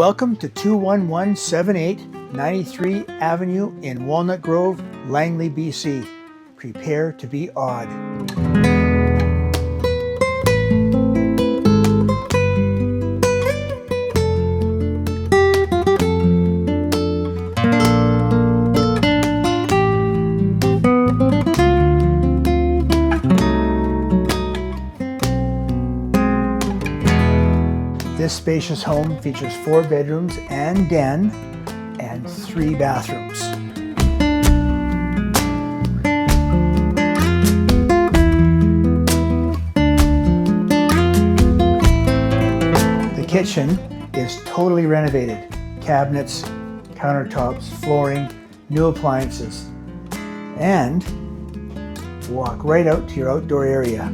Welcome to 21178 93 Avenue in Walnut Grove, Langley, BC. Prepare to be awed. This spacious home features 4 bedrooms and den and 3 bathrooms. The kitchen is totally renovated. Cabinets, countertops, flooring, new appliances. And walk right out to your outdoor area.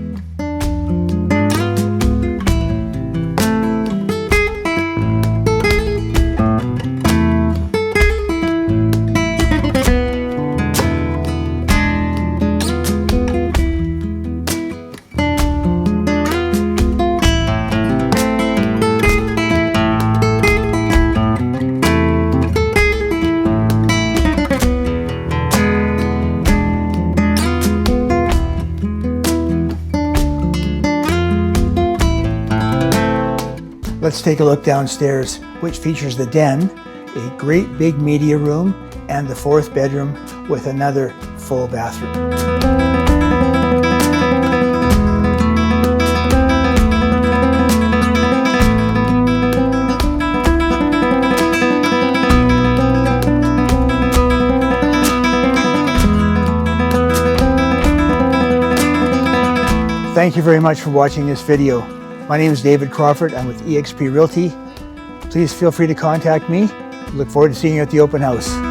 Let's take a look downstairs, which features the den, a great big media room, and the 4th bedroom with another full bathroom. Thank you very much for watching this video. My name is David Crawford. I'm with eXp Realty. Please feel free to contact me. Look forward to seeing you at the open house.